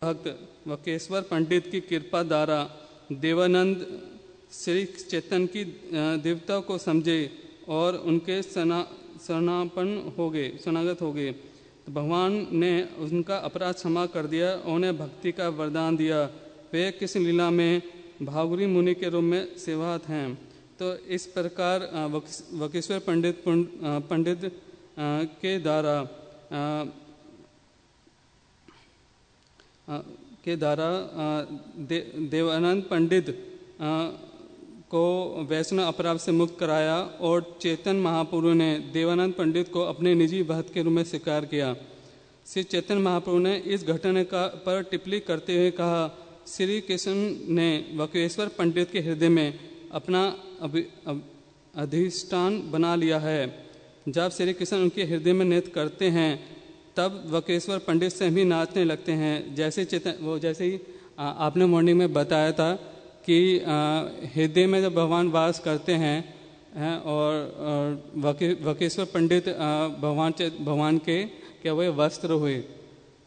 भक्त वकेश्वर पंडित की कृपा द्वारा देवानंद श्री चैतन्य की देवता को समझे और उनके शरणागत हो गए। तो भगवान ने उनका अपराध क्षमा कर दिया, उन्हें भक्ति का वरदान दिया। वे कृष्ण लीला में भागुरी मुनि के रूप में सेवारत हैं। तो इस प्रकार वकेश्वर पंडित के द्वारा देवानंद पंडित को वैष्णव अपराध से मुक्त कराया और चैतन्य महाप्रभु ने देवानंद पंडित को अपने निजी भक्त के रूप में स्वीकार किया। श्री चैतन्य महाप्रभु ने इस घटना पर टिप्पणी करते हुए कहा, श्री कृष्ण ने वकेश्वर पंडित के हृदय में अपना अधिष्ठान बना लिया है। जब श्री कृष्ण उनके हृदय में नृत्य करते हैं तब वकेश्वर पंडित से भी नाचने लगते हैं। जैसे ही आपने मॉर्निंग में बताया था कि हृदय में जब भगवान वास करते हैं और वकेश्वर पंडित भगवान के क्या हुए वस्त्र हुए।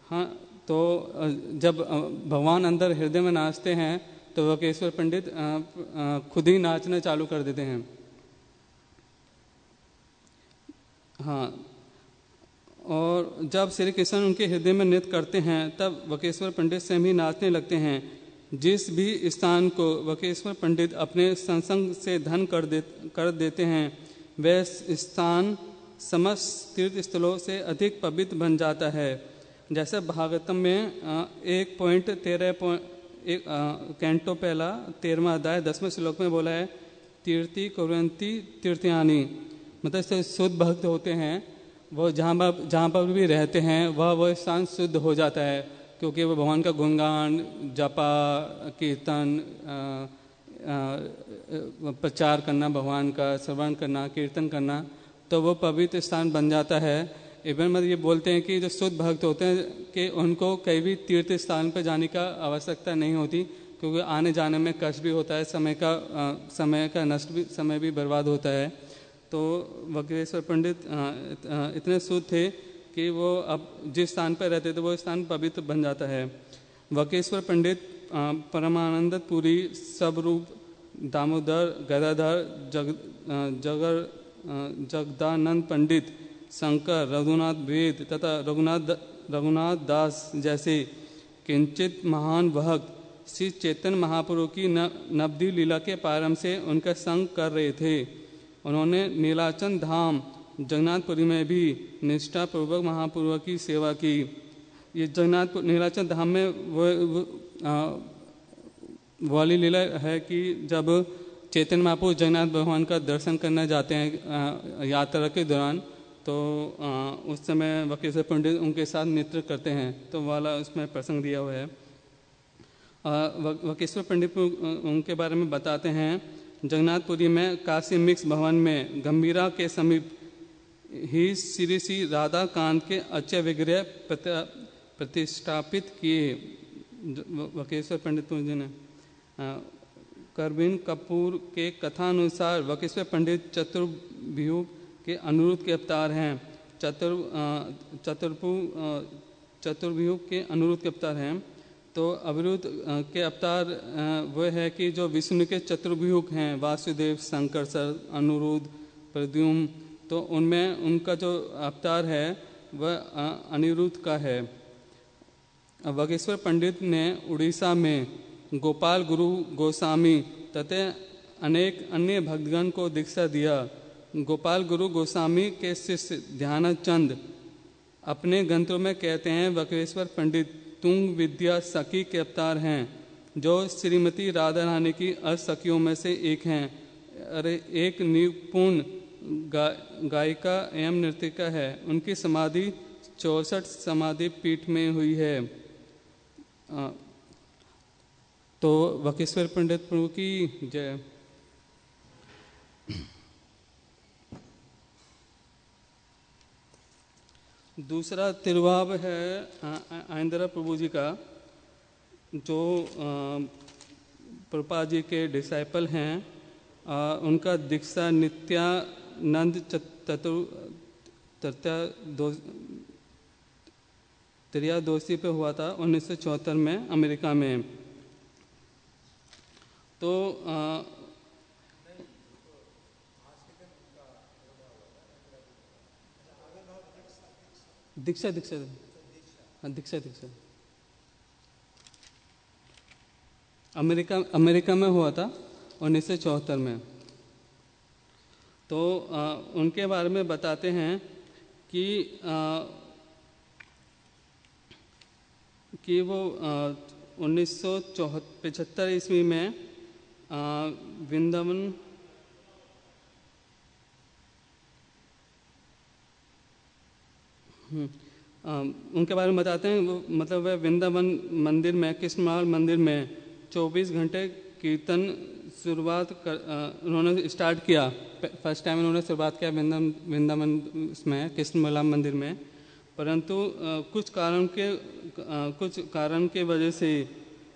हाँ, तो जब भगवान अंदर हृदय में नाचते हैं तो वकेश्वर पंडित खुद ही नाचना चालू कर देते हैं। हाँ, और जब श्री कृष्ण उनके हृदय में नृत्य करते हैं तब वकेश्वर पंडित स्वयं भी नाचने लगते हैं। जिस भी स्थान को वकेश्वर पंडित अपने संसंग से धन कर देते हैं वह स्थान समस्त तीर्थ स्थलों से अधिक पवित्र बन जाता है। जैसे भागवतम में 1.13 कैंटो पहला 13वां अध्याय 10वें श्लोक में बोला है, तीर्थी कुर्वन्ति तीर्थयानी। मतलब शुद्ध भक्त होते हैं, वो जहाँ पर भी रहते हैं वह स्थान शुद्ध हो जाता है, क्योंकि वो भगवान का गुणगान, जपा, कीर्तन, प्रचार करना, भगवान का श्रवण करना, कीर्तन करना, तो वो पवित्र स्थान बन जाता है। इवन मतलब ये बोलते हैं कि जो शुद्ध भक्त होते हैं कि उनको कहीं भी तीर्थ स्थान पर जाने का आवश्यकता नहीं होती, क्योंकि आने जाने में कष्ट भी होता है, समय भी बर्बाद होता है। तो वकेश्वर पंडित इतने शुद्ध थे कि वो अब जिस स्थान पर रहते थे वो स्थान पवित्र बन जाता है। वकेश्वर पंडित परमानंद पुरी, सबरूप, दामोदर, गदाधर, जगदानंद पंडित, शंकर, रघुनाथ वेद तथा रघुनाथ दास जैसे किंचित महान भक्त श्री चैतन्य महाप्रभु की नवदी लीला के प्रारंभ से उनका संग कर रहे थे। उन्होंने नीलाचल धाम जगन्नाथपुरी में भी निष्ठापूर्वक महाप्रभु की सेवा की। ये नीलाचल धाम में वाली लीला है कि जब चैतन्य महाप्रभु जगन्नाथ भगवान का दर्शन करने जाते हैं यात्रा के दौरान, तो उस समय वकेश्वर पंडित उनके साथ नृत्य करते हैं, तो वाला उसमें प्रसंग दिया हुआ है। वकेश्वर पंडित उनके बारे में बताते हैं, जगन्नाथपुरी में काशी मिक्स भवन में गंभीरा के समीप ही श्री राधा कांत के अच्छे विग्रह प्रतिष्ठापित किए। वकेश्वर पंडित जी ने करवीन कपूर के कथानुसार वकेश्वर पंडित चतुर्भुज के अनिरुद्ध के अवतार हैं। चतुर्भुज के अनिरुद्ध के अवतार हैं। तो अविरुद्ध के अवतार वह है कि जो विष्णु के चतुर्भुज हैं, वासुदेव, शंकर, अनिरुद्ध, प्रद्युम्न, तो उनमें उनका जो अवतार है वह अनिरुद्ध का है। वकेश्वर पंडित ने उड़ीसा में गोपाल गुरु गोस्वामी तथा अनेक अन्य भक्तगण को दीक्षा दिया। गोपाल गुरु गोस्वामी के शिष्य ध्यानचंद अपने ग्रंथों में कहते हैं, वकेश्वर पंडित तुंग विद्या सखी के अवतार हैं, जो श्रीमती राधा रानी की अष्टसखियों में से एक हैं। अरे एक निपुण गायिका एवं नर्तिका है। उनकी समाधि 64 समाधि पीठ में हुई है। तो वकेश्वर पंडित प्रभु की जय। दूसरा तिरुभाव है आइंद्रा प्रभु जी का, जो प्रभुपाद जी के डिसाइपल हैं। उनका दीक्षा नित्यानंद त्रियादोसी पे हुआ था 1974 में अमेरिका में। तो दीक्षा दीक्षा हाँ दीक्षा दीक्षा अमेरिका में हुआ था 1974 में। तो उनके बारे में बताते हैं कि वो 1975 ईस्वी में वृंदावन उनके बारे में बताते हैं। वो मतलब वह वृंदावन मंदिर में, कृष्णमहल मंदिर में 24 घंटे कीर्तन उन्होंने स्टार्ट किया। फर्स्ट टाइम उन्होंने शुरुआत किया वृंदावन में, कृष्णमहल मंदिर में। परंतु कुछ कारण के वजह से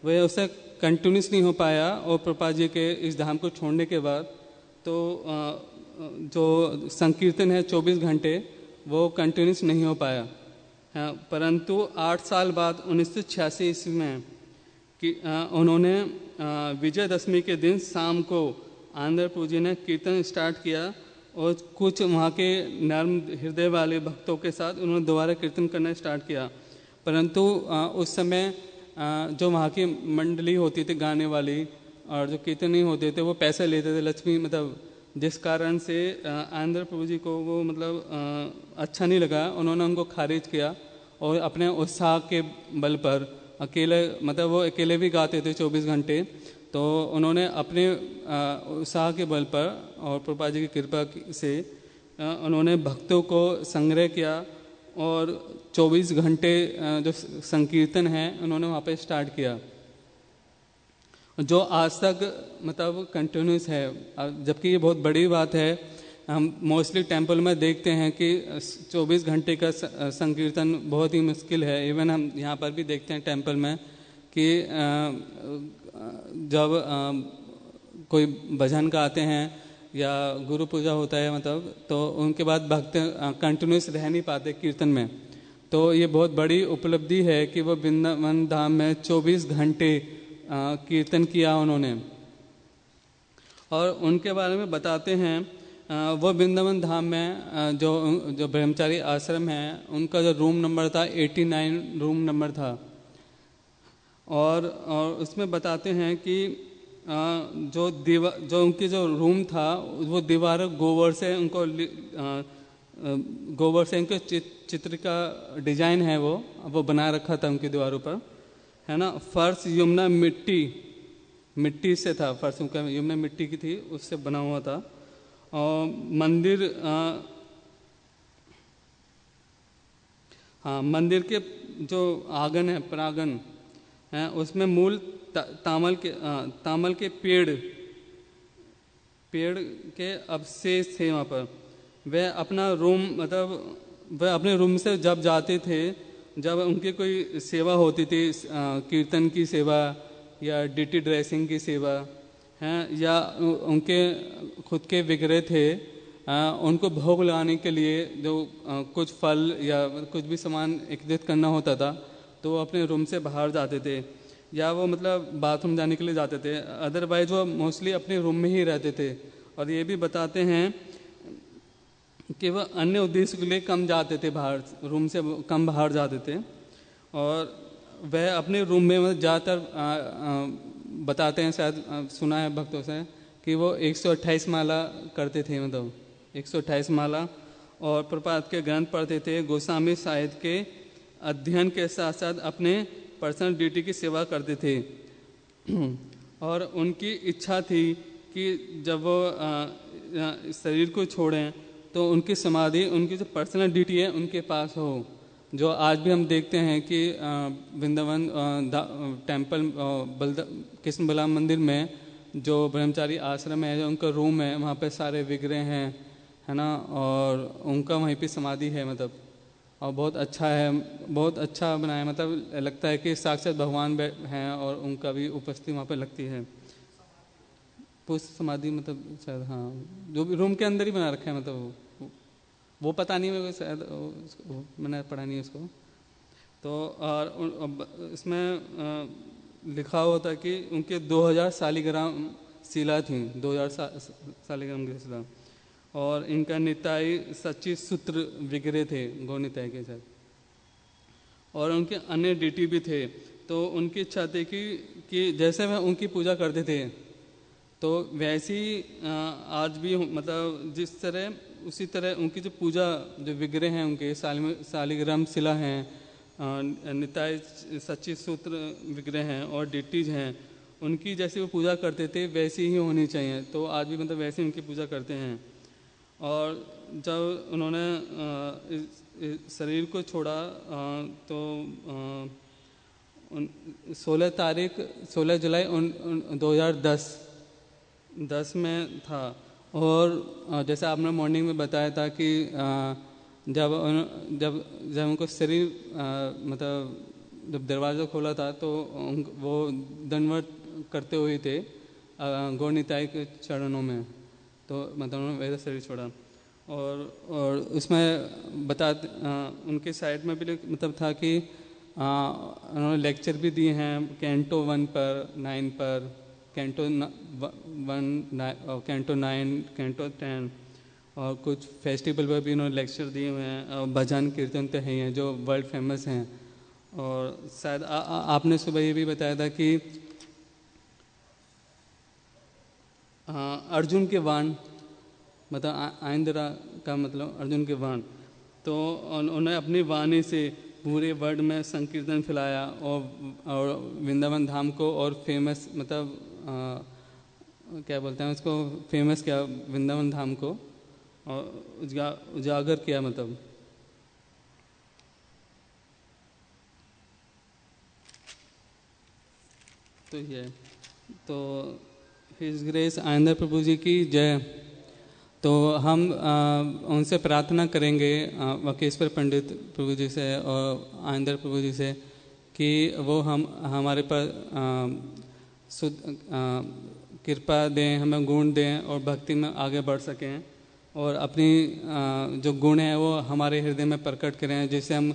वह उसे कंटिन्यूस नहीं हो पाया, और प्रभुपाद जी के इस धाम को छोड़ने के बाद तो जो संकीर्तन है 24 घंटे वो कंटिन्यूस नहीं हो पाया। परंतु 8 साल बाद 1986 ईस्वी में कि उन्होंने विजयदशमी के दिन शाम को आंध्र प्रभु जी ने कीर्तन स्टार्ट किया, और कुछ वहाँ के नर्म हृदय वाले भक्तों के साथ उन्होंने दोबारा कीर्तन करना स्टार्ट किया। परंतु उस समय जो वहाँ की मंडली होती थी गाने वाली और जो कीर्तनी होते थे वो पैसे लेते थे, लक्ष्मी मतलब, जिस कारण से आंध्र प्रभु जी को वो मतलब अच्छा नहीं लगा। उन्होंने उनको खारिज किया और अपने उत्साह के बल पर अकेले, मतलब वो अकेले भी गाते थे 24 घंटे, तो उन्होंने अपने उत्साह के बल पर और प्रभुपाद जी की कृपा से उन्होंने भक्तों को संग्रह किया और 24 घंटे जो संकीर्तन है उन्होंने वहाँ पे स्टार्ट किया, जो आज तक मतलब कंटिन्यूस है। जबकि ये बहुत बड़ी बात है। हम मोस्टली टेंपल में देखते हैं कि 24 घंटे का संकीर्तन बहुत ही मुश्किल है। इवन हम यहाँ पर भी देखते हैं टेंपल में कि जब कोई भजन गाते हैं या गुरु पूजा होता है मतलब, तो उनके बाद भक्त कंटिन्यूस रह नहीं पाते कीर्तन में। तो ये बहुत बड़ी उपलब्धि है कि वो वृंदावन धाम में 24 घंटे कीर्तन किया उन्होंने। और उनके बारे में बताते हैं, वो वृंदावन धाम में जो ब्रह्मचारी आश्रम है उनका जो रूम नंबर था 89 रूम नंबर था। और उसमें बताते हैं कि जो उनकी जो रूम था वो दीवार गोबर से उनके चित्र का डिजाइन है वो बना रखा था उनकी दीवारों पर, है ना। फर्श यमुना मिट्टी से था, फर्श उनका यमुना मिट्टी की थी, उससे बना हुआ था। और मंदिर मंदिर के जो आंगन है, प्रांगण है, उसमें मूल तामल के पेड़ के अवशेष थे वहाँ पर। वह अपना रूम मतलब वह अपने रूम से जब जाते थे, जब उनकी कोई सेवा होती थी, कीर्तन की सेवा या डीटी ड्रेसिंग की सेवा है, या उनके खुद के विग्रह थे, उनको भोग लगाने के लिए जो कुछ फल या कुछ भी सामान एकत्रित करना होता था, तो वो अपने रूम से बाहर जाते थे, या वो मतलब बाथरूम जाने के लिए जाते थे। अदरवाइज वो मोस्टली अपने रूम में ही रहते थे। और ये भी बताते हैं कि वह अन्य उद्देश्य के लिए कम जाते थे, बाहर रूम से कम बाहर जाते थे। और वह अपने रूम में मतलब ज़्यादातर बताते हैं, शायद सुना है भक्तों से, कि वो 128 माला करते थे, मतलब 128 माला। और प्रभुपाद के ग्रंथ पढ़ते थे, गोस्वामी साहित्य के अध्ययन के साथ साथ अपने पर्सनल ड्यूटी की सेवा करते थे। और उनकी इच्छा थी कि जब वो शरीर को छोड़ें तो उनकी समाधि, उनकी जो पर्सनल ड्यूटी है उनके पास हो। जो आज भी हम देखते हैं कि वृंदावन टेम्पल कृष्ण बलराम मंदिर में जो ब्रह्मचारी आश्रम है, जो उनका रूम है, वहाँ पे सारे विग्रह हैं, है ना, और उनका वहीं पे समाधि है मतलब। और बहुत अच्छा है, बहुत अच्छा बनाया, मतलब लगता है कि साक्षात भगवान हैं और उनका भी उपस्थिति वहाँ पे लगती है। पुष्प समाधि मतलब शायद, हाँ, जो भी रूम के अंदर ही बना रखा है, मतलब वो पता नहीं मेरे को, शायद मैंने पढ़ा नहीं उसको। तो और इसमें लिखा हुआ था कि उनके 2000 शालिग्राम शिला थी, 2000 शालिग्राम की शिला। और इनका निताई 25 सूत्र विग्रह थे गौ निताई के साथ। और उनके अन्य डीटी भी थे। तो उनकी इच्छा थी कि जैसे वह उनकी पूजा करते थे तो वैसी आज भी मतलब जिस तरह उसी तरह उनकी जो पूजा जो विग्रह हैं उनके शालिग्राम शिला हैं, निताय 25 सूत्र विग्रह हैं और डिटीज हैं, उनकी जैसे वो पूजा करते थे वैसी ही होनी चाहिए। तो आज भी मतलब वैसे उनकी पूजा करते हैं। और जब उन्होंने इस शरीर को छोड़ा तो 16 जुलाई 2010 में था। और जैसे आपने मॉर्निंग में बताया था कि जब उनको शरीर मतलब जब दरवाज़ा खोला था तो वो दंडवत करते हुए थे गौ निताई के चरणों में। तो मतलब उन्होंने वैसा शरीर छोड़ा। और उसमें उनके साइड में भी मतलब था कि उन्होंने लेक्चर भी दिए हैं कैंटो 1 पर 9 पर, कैंटो 1 कैंटो 9 कैंटो 10, और कुछ फेस्टिवल पर भी उन्होंने लेक्चर दिए हुए हैं। और भजन कीर्तन तो हैं जो वर्ल्ड फेमस हैं। और शायद आपने सुबह ये भी बताया था कि अर्जुन के वाण मतलब आइंद्रा का मतलब अर्जुन के वाण। तो उन्होंने अपनी वाणी से पूरे वर्ल्ड में संकीर्तन फैलाया और वृंदावन धाम को और फेमस मतलब क्या बोलते हैं उसको, फेमस किया वृंदावन धाम को और उजागर किया मतलब। तो ये तो हिज ग्रेस आइंद्र प्रभु जी की जय। तो हम उनसे प्रार्थना करेंगे वकेश्वर पंडित प्रभु जी से और आइंद्र प्रभु जी से कि वो हमारे पर शुद्ध कृपा दें, हमें गुण दें और भक्ति में आगे बढ़ सकें और अपनी जो गुण है वो हमारे हृदय में प्रकट करें, जिससे हम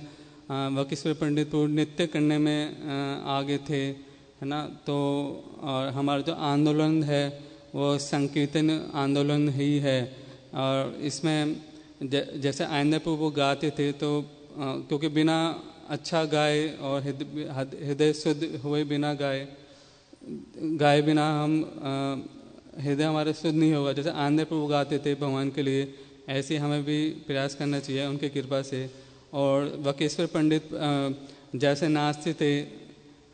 वकेश्वर पंडित प्रभु नित्य करने में आगे थे, है ना। तो और हमारा जो आंदोलन है वो संकीर्तन आंदोलन ही है। और इसमें जैसे आइंद्र प्रभु वो गाते थे तो क्योंकि बिना अच्छा गाए और हृदय शुद्ध हुए बिना गाए बिना हम हृदय हमारे शुद्ध नहीं होगा। जैसे आइंद्र प्रभु गाते थे भगवान के लिए, ऐसे हमें भी प्रयास करना चाहिए उनकी कृपा से। और वकेश्वर पंडित जैसे नाचते थे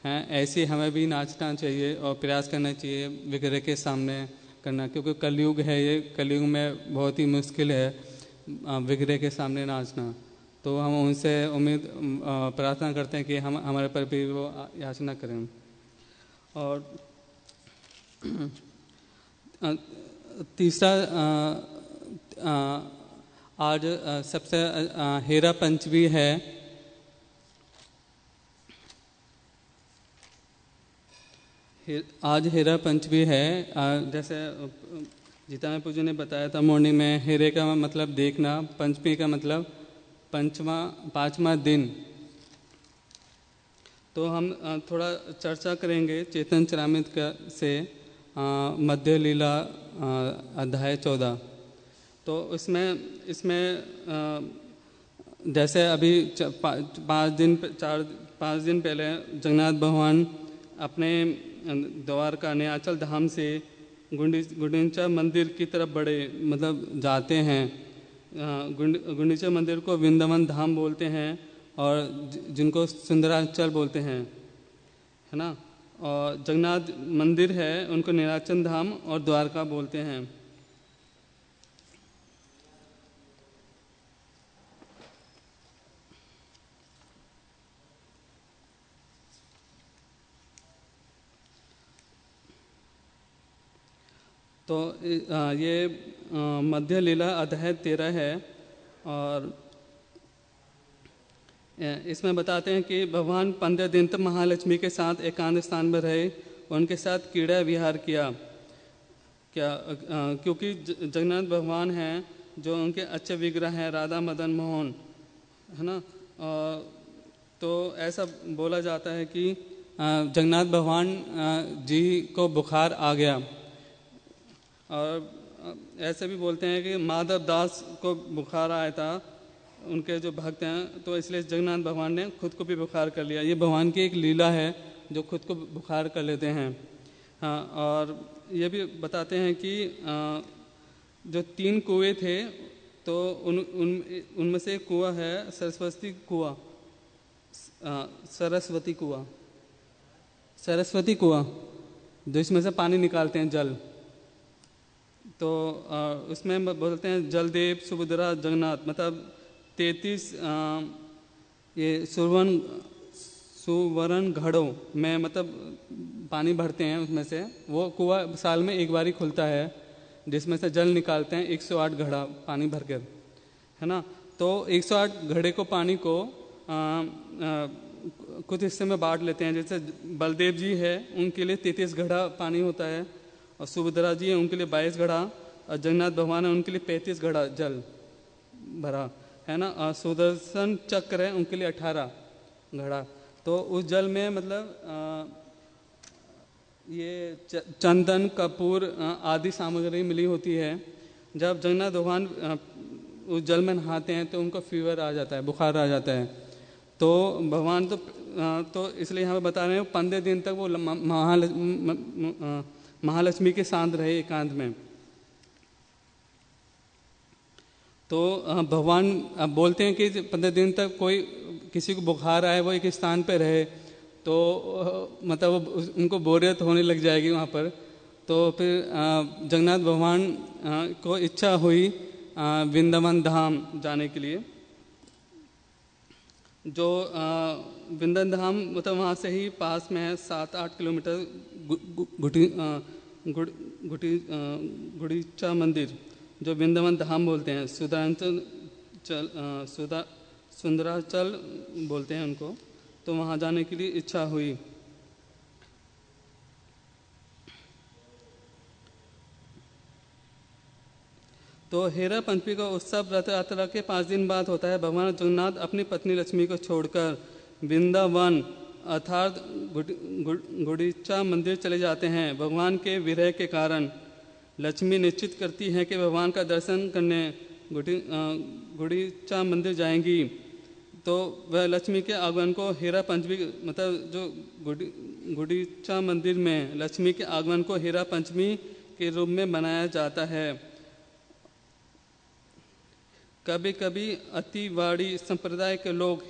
हैं ऐसे हमें भी नाचना चाहिए और प्रयास करना चाहिए विग्रह के सामने करना, क्योंकि कलयुग है ये, कलयुग में बहुत ही मुश्किल है विग्रह के सामने नाचना। तो हम उनसे उम्मीद प्रार्थना करते हैं कि हम हमारे पर भी वो याचना करें। और तीसरा आज सबसे हेरा पंचमी है। आज हेरा पंचमी है। जैसे जितना पूज्य ने बताया था मॉर्निंग में, हेरे का मतलब देखना, पंचमी का मतलब पाँचवा दिन। तो हम थोड़ा चर्चा करेंगे चेतन चरामित का से मध्य लीला अध्याय 14। तो इसमें जैसे अभी 5 दिन पहले जगन्नाथ भगवान अपने द्वारका नीलाचल धाम से गुंडीचा मंदिर की तरफ बढ़े, मतलब जाते हैं। गुंडीचा मंदिर को वृंदावन धाम बोलते हैं और जिनको सुंदराचल बोलते हैं, है ना। और जगन्नाथ मंदिर है उनको नीलाचल धाम और द्वारका बोलते हैं। तो ये मध्य लीला अध्याय 13 है। और इसमें बताते हैं कि भगवान 15 दिन तक महालक्ष्मी के साथ एकांत स्थान में रहे, उनके साथ क्रीड़ा विहार किया। क्योंकि जगन्नाथ भगवान हैं जो उनके अच्छे विग्रह हैं, राधा मदन मोहन, है ना। तो ऐसा बोला जाता है कि जगन्नाथ भगवान जी को बुखार आ गया, और ऐसे भी बोलते हैं कि माधव दास को बुखार आया था, उनके जो भक्त हैं, तो इसलिए जगन्नाथ भगवान ने खुद को भी बुखार कर लिया। ये भगवान की एक लीला है जो खुद को बुखार कर लेते हैं। हाँ, और ये भी बताते हैं कि जो 3 कुएं थे, तो उनमें से एक कुआं है सरस्वती कुआं, जो इसमें से पानी निकालते हैं, जल। तो उसमें बोलते हैं जलदेव सुभद्रा जगन्नाथ, मतलब 33 ये सुवर्ण घड़ों में मतलब पानी भरते हैं। उसमें से वो कुआं साल में एक बार ही खुलता है, जिसमें से जल निकालते हैं 108 घड़ा पानी भर कर, है ना। तो 108 घड़े को पानी को कुछ हिस्से में बांट लेते हैं। जैसे बलदेव जी है, उनके लिए 33 घड़ा पानी होता है, और सुभद्रा जी है, उनके लिए 22 घड़ा, और जगन्नाथ भगवान है, उनके लिए 35 घड़ा जल भरा, है ना। और सुदर्शन चक्र है, उनके लिए 18 घड़ा। तो उस जल में मतलब ये चंदन कपूर आदि सामग्री मिली होती है। जब जगन्नाथ भगवान उस जल में नहाते हैं तो उनको फीवर आ जाता है, बुखार आ जाता है। तो भगवान तो इसलिए यहाँ पे बता रहे हैं 15 दिन तक वो महालक्ष्मी के साथ रहे एकांत में। तो भगवान अब बोलते हैं कि 15 दिन तक कोई किसी को बुखार आए, वो एक स्थान पे रहे, तो मतलब उनको बोरियत होने लग जाएगी वहाँ पर। तो फिर जगन्नाथ भगवान को इच्छा हुई वृंदावन धाम जाने के लिए। जो वृंदावन धाम मतलब वहाँ से ही पास में है, 7-8 किलोमीटर गुड़ीचा मंदिर, जो वृंदावन धाम बोलते हैं, सुंदराचल बोलते हैं उनको। तो वहाँ जाने के लिए इच्छा हुई। तो हेरा पंचमी का उत्सव रथ यात्रा के 5 दिन बाद होता है। भगवान जगन्नाथ अपनी पत्नी लक्ष्मी को छोड़कर वृंदावन अर्थात गुड़ीचा मंदिर चले जाते हैं। भगवान के विरह के कारण लक्ष्मी निश्चित करती है कि भगवान का दर्शन करने गुड़ीचा मंदिर जाएंगी। तो वह लक्ष्मी के आगमन को हेरा पंचमी, मतलब जो गुड़ीचा मंदिर में लक्ष्मी के आगमन को हेरा पंचमी के रूप में मनाया जाता है। कभी कभी अतिवाड़ी संप्रदाय के लोग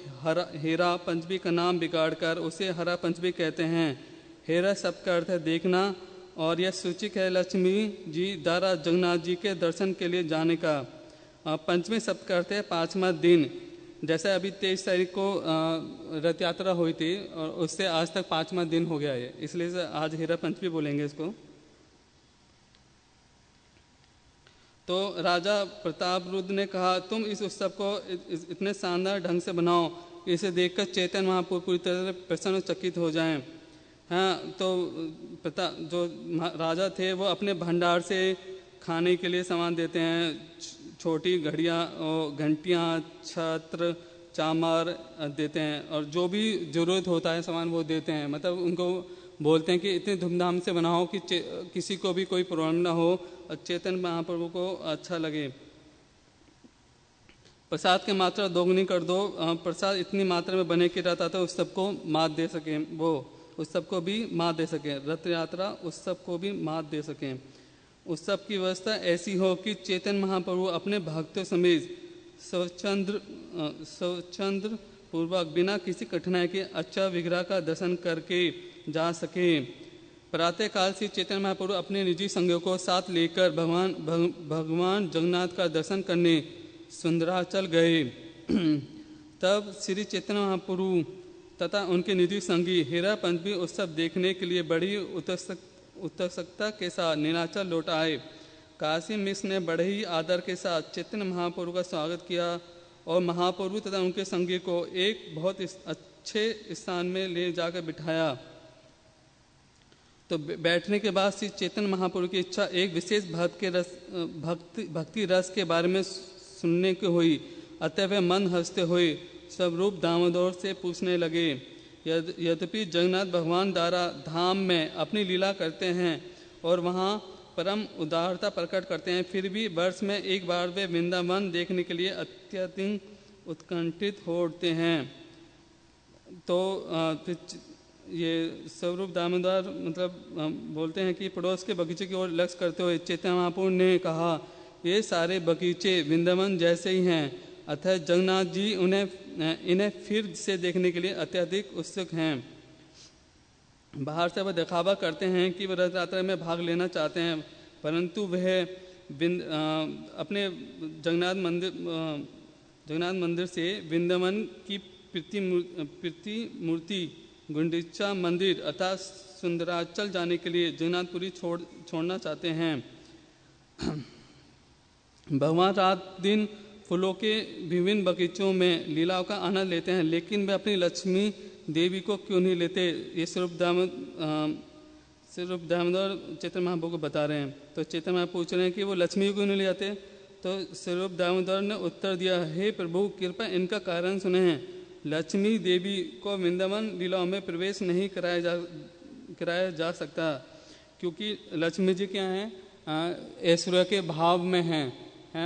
हेरा पंचमी का नाम बिगाड़कर उसे हरा पंचमी कहते हैं। हेरा शब्द का अर्थ है देखना, और यह सूचक है लक्ष्मी जी द्वारा जगन्नाथ जी के दर्शन के लिए जाने का। पंचमी शब्द का अर्थ है 5वां दिन। जैसे अभी 23 तारीख को रथ यात्रा हुई थी, और उससे आज तक 5वां दिन हो गया है, इसलिए आज हेरा पंचमी बोलेंगे इसको। तो राजा प्रतापरुद्र ने कहा, तुम इस उत्सव को इतने शानदार ढंग से बनाओ, इसे देखकर चैतन्य महाप्रभु पूरी तरह से प्रसन्न और चकित हो जाएं। हाँ, तो जो राजा थे वो अपने भंडार से खाने के लिए सामान देते हैं, छोटी घड़ियाँ, घंटियाँ, छत्र, चामर देते हैं, और जो भी ज़रूरत होता है सामान वो देते हैं। मतलब उनको बोलते हैं कि इतने धूमधाम से बनाओ कि किसी को भी कोई प्रॉब्लम ना हो और चैतन्य महाप्रभु को अच्छा लगे। प्रसाद की मात्रा दोगुनी कर दो। प्रसाद इतनी मात्रा में बने कि रथ यात्रा उत्सव को मात दे सकें, वो उत्सव को भी मात दे सकें, रथ यात्रा उत्सव को भी मात दे सकें। उत्सव की व्यवस्था ऐसी हो कि चैतन्य महाप्रभु अपने भक्तों समेत स्वच्छंद पूर्वक बिना किसी कठिनाई के अच्छा विग्रह का दर्शन करके जा सके। प्रातः काल से चैतन्य महाप्रभु अपने निजी संगियों को साथ लेकर भगवान जगन्नाथ का दर्शन करने सुंदराचल गए। तब श्री चैतन्य महाप्रभु तथा उनके निजी संगी हेरा पंचमी उत्सव देखने के लिए बड़ी उत्सुकता के साथ नीलाचल लौट आए। काशी मिश्र ने बड़े ही आदर के साथ चैतन्य महाप्रभु का स्वागत किया और महाप्रभु तथा उनके संगी को एक बहुत अच्छे स्थान में ले जाकर बिठाया। तो बैठने के बाद श्री चैतन्य महाप्रभु की इच्छा एक विशेष भक्ति रस के बारे में सुनने की हुई। अतः वे मन हंसते हुए स्वरूप दामोदर से पूछने लगे। यद्यपि जगन्नाथ भगवान द्वारा धाम में अपनी लीला करते हैं और वहाँ परम उदारता प्रकट करते हैं, फिर भी वर्ष में एक बार वे वृंदावन देखने के लिए अत्यधिक उत्कंठित हो उठते हैं। तो ये स्वरूप दामोदर मतलब बोलते हैं कि पड़ोस के बगीचे की ओर लक्ष्य करते हुए चैतन्य महाप्रभु ने कहा, ये सारे बगीचे वृंदावन जैसे ही हैं, अतः जगन्नाथ जी इन्हें फिर से देखने के लिए अत्यधिक उत्सुक हैं। बाहर से वह दिखावा करते हैं कि वह रथ यात्रा में भाग लेना चाहते हैं, परंतु वह अपने जगन्नाथ मंदिर से वृंदावन की प्रीति मूर्ति गुंडीचा मंदिर अर्थात सुंदराचल जाने के लिए जगन्नाथपुरी छोड़ना चाहते हैं। भगवान रात दिन फूलों के विभिन्न बगीचों में लीलाओं का आनंद लेते हैं, लेकिन वे अपनी लक्ष्मी देवी को क्यों नहीं लेते, ये स्वरूप दामोदर चैतन्य महाप्रभु को बता रहे हैं। तो चैतन्य महाप्रभु पूछ रहे हैं कि वो लक्ष्मी को क्यों नहीं ले जाते। तो स्वरूप दामोदर ने उत्तर दिया, हे प्रभु कृपा इनका कारण सुने हैं। लक्ष्मी देवी को वृंदावन लीलाओं में प्रवेश नहीं कराया जा सकता, क्योंकि लक्ष्मी जी क्या हैं, ऐश्वर्य के भाव में हैं,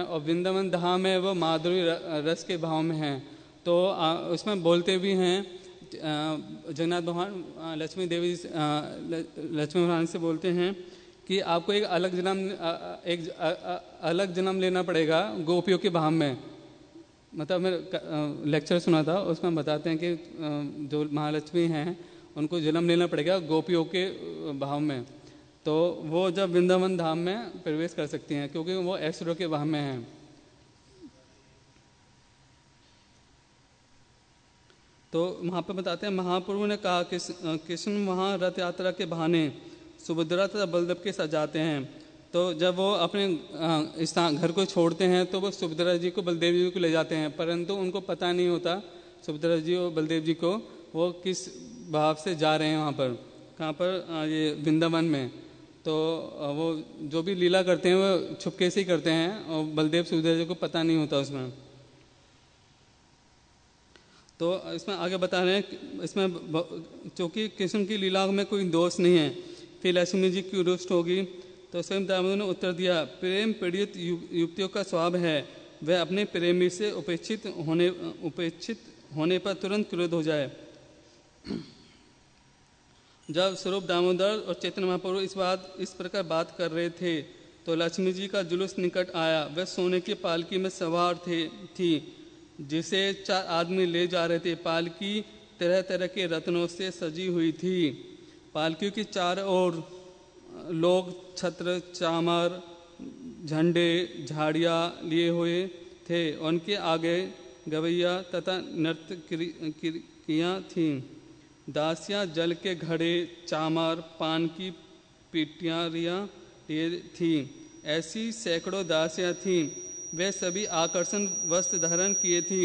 और वृंदावन धाम है वो माधुरी रस के भाव में है। तो उसमें बोलते भी हैं जगन्नाथ भगवान लक्ष्मी देवी लक्ष्मी भगवान से बोलते हैं कि आपको एक अलग जन्म लेना पड़ेगा गोपियों के भाव में। मतलब मैं लेक्चर सुना था, उसमें बताते हैं कि जो महालक्ष्मी हैं उनको जन्म लेना पड़ेगा गोपियों के भाव में, तो वो जब वृंदावन धाम में प्रवेश कर सकती हैं, क्योंकि वो ऐश्वर्य के भाव में हैं। तो वहाँ पे बताते हैं महाप्रभु ने कहा कि कृष्ण वहाँ रथ यात्रा के बहाने सुभद्रा तथा बलदेव के साथ जाते हैं। तो जब वो अपने स्थान घर को छोड़ते हैं तो वो सुभद्रा जी को बलदेव जी को ले जाते हैं, परंतु उनको पता नहीं होता सुभद्रा जी और बलदेव जी को वो किस भाव से जा रहे हैं वहाँ पर, कहाँ पर, ये वृंदावन में। तो वो जो भी लीला करते हैं वो छुपके से ही करते हैं और बलदेव सुभद्रा जी को पता नहीं होता उसमें। तो इसमें आगे बता रहे हैं, इसमें चूँकि कृष्ण की लीला में कोई दोष नहीं है, फिर लक्ष्मी जी क्यों रुष्ट होगी। तो स्वयं दामोदर ने उत्तर दिया, प्रेम पीड़ित युवतियों का स्वभाव है, वह अपने प्रेमी से उपेक्षित होने पर तुरंत क्रोध हो जाए। जब स्वरूप दामोदर और चैतन्य महाप्रभु इस प्रकार बात कर रहे थे तो लक्ष्मी जी का जुलूस निकट आया। वह सोने की पालकी में सवार थी जिसे 4 आदमी ले जा रहे थे। पालकी तरह तरह के रत्नों से सजी हुई थी। पालकी की 4 ओर लोग छत्र, चामर, झंडे, झाड़ियाँ लिए हुए थे। उनके आगे गवैया तथा नर्तकियाँ थीं। दासियाँ जल के घड़े, चामर, पान की पिटियाँ लिए थीं। ऐसी सैकड़ों दासियाँ थीं। वे सभी आकर्षण वस्त्र धारण किए थी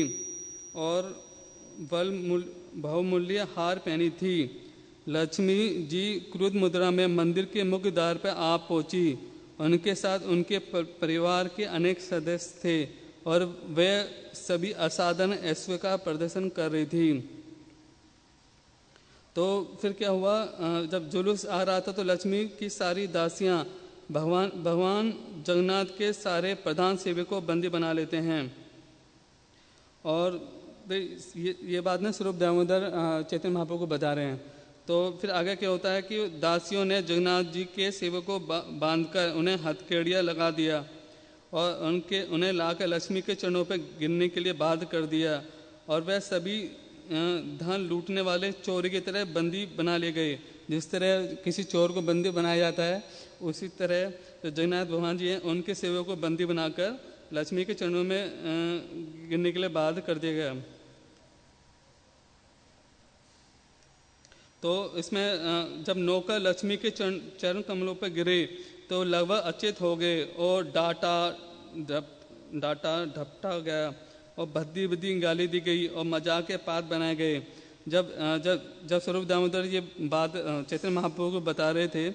और बहुमूल्य हार पहनी थी। लक्ष्मी जी क्रुद्ध मुद्रा में मंदिर के मुख्य द्वार पर आ पहुंची। उनके साथ उनके परिवार के अनेक सदस्य थे और वे सभी असाधारण ऐश्वर्य का प्रदर्शन कर रही थी। तो फिर क्या हुआ, जब जुलूस आ रहा था तो लक्ष्मी की सारी दासियां भगवान जगन्नाथ के सारे प्रधान सेवक को बंदी बना लेते हैं। और ये बात ना स्वरूप दामोदर चैतन्य महाप्रभु को बता रहे हैं। तो फिर आगे क्या होता है कि दासियों ने जगन्नाथ जी के सेवक को बांधकर उन्हें हथकड़ियाँ लगा दिया और उन्हें लाकर लक्ष्मी के चरणों पर गिरने के लिए बाध्य कर दिया। और वह सभी धन लूटने वाले चोर की तरह बंदी बना लिए गए। जिस तरह किसी चोर को बंदी बनाया जाता है, उसी तरह जो जगन्नाथ भगवान जी हैं उनके सेवक को बंदी बनाकर लक्ष्मी के चरणों में गिरने के लिए बाध्य कर दिया गया। तो इसमें जब नौकर लक्ष्मी के चरण कमलों पर गिरे तो लगभग अचेत हो गए और डांटा ढपटा गया और भद्दी गाली दी गई और मजाक के पात्र बनाए गए। जब स्वरूप दामोदर ये बात चैतन्य महाप्रभु को बता रहे थे,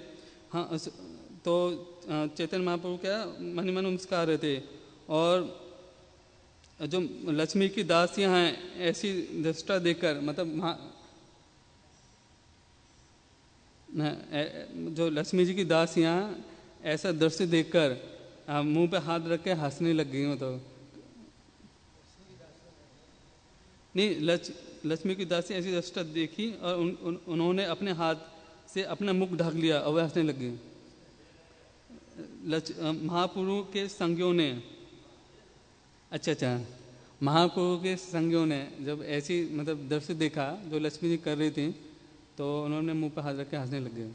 हाँ, तो चैतन्य महाप्रभु क्या मन ही मन मुस्कुरा रहे थे। और जो लक्ष्मी की दासियां हैं ऐसी दृष्टा देकर, मतलब जो लक्ष्मी जी की दासियां ऐसा दृश्य देखकर मुंह पे हाथ रख के हंसने लग गई हूँ। तो नहीं, लक्ष्मी की दासी ऐसी दृष्टा देखी और उन्होंने अपने हाथ से अपना मुख ढक लिया और वह हंसने लग गई। महापुरुष के संज्ञों ने, अच्छा, महापुरुष के संज्ञों ने जब ऐसी मतलब दृश्य देखा जो लक्ष्मी जी कर रही थी, तो उन्होंने मुंह पर हाथ रख के हंसने लग गए।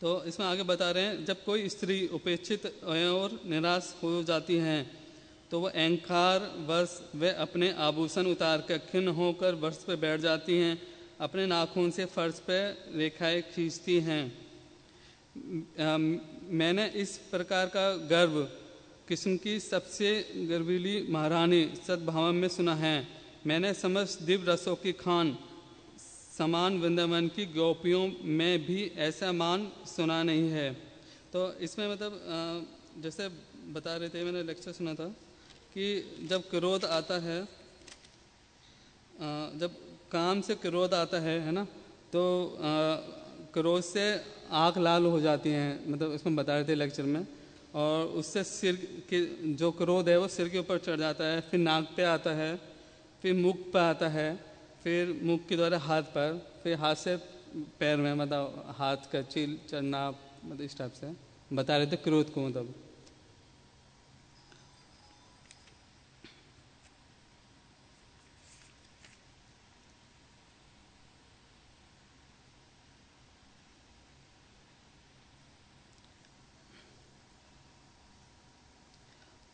तो इसमें आगे बता रहे हैं, जब कोई स्त्री उपेक्षित और निराश हो जाती हैं तो वह अहंकार वश वे अपने आभूषण उतार कर खिन्न होकर फर्श पर बैठ जाती हैं, अपने नाखून से फर्श पर रेखाएं खींचती हैं। मैंने इस प्रकार का गर्व किस्म की सबसे गर्वीली महारानी सद्भावन में सुना है। मैंने समस्त दिव्य रसों की खान समान वृंदावन की गोपियों में भी ऐसा मान सुना नहीं है। तो इसमें मतलब जैसे बता रहे थे, मैंने लेक्चर सुना था कि जब क्रोध आता है, जब काम से क्रोध आता है ना, तो क्रोध से आँख लाल हो जाती हैं, मतलब इसमें बता रहे थे लेक्चर में। और उससे सिर के जो क्रोध है वो सिर के ऊपर चढ़ जाता है, फिर नाक पे आता है, फिर मुख पे आता है, फिर मुख के द्वारा हाथ पर, फिर हाथ से पैर में, मतलब हाथ का चील चढ़ना, मतलब इस टाइप से बता रहे थे क्रोध को। मतलब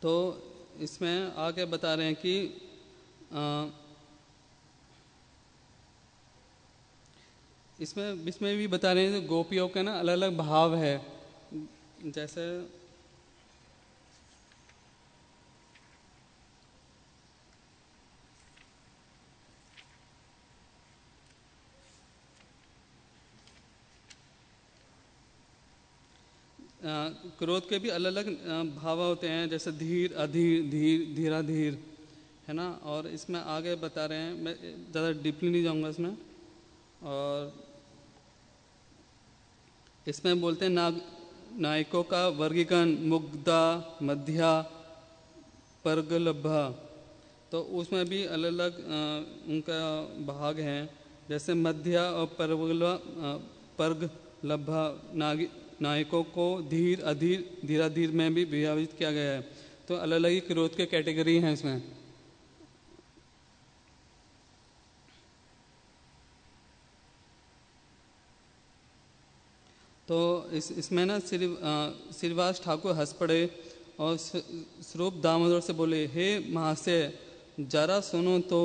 तो इसमें आगे बता रहे हैं कि इसमें भी बता रहे हैं गोपियों के ना अलग अलग भाव है। जैसे क्रोध के भी अलग अलग भाव होते हैं, जैसे धीर, अधीर, धीर, धीराधीर, है ना। और इसमें आगे बता रहे हैं, मैं ज़्यादा डीपली नहीं जाऊंगा इसमें। और इसमें बोलते हैं नायकों का वर्गीकरण मुग्धा, मध्या, पर्गलभा। तो उसमें भी अलग अलग उनका भाग हैं। जैसे मध्या और पर्गलभा नायकों को धीर, अधीर, धीराधीर में भी विभाजित किया गया है। तो अलग अलग ही क्रोध के कैटेगरी हैं इसमें। तो इसमें ना श्रीवास ठाकुर हंस पड़े और स्वरूप दामोदर से बोले, हे महाशय, जरा सुनो तो,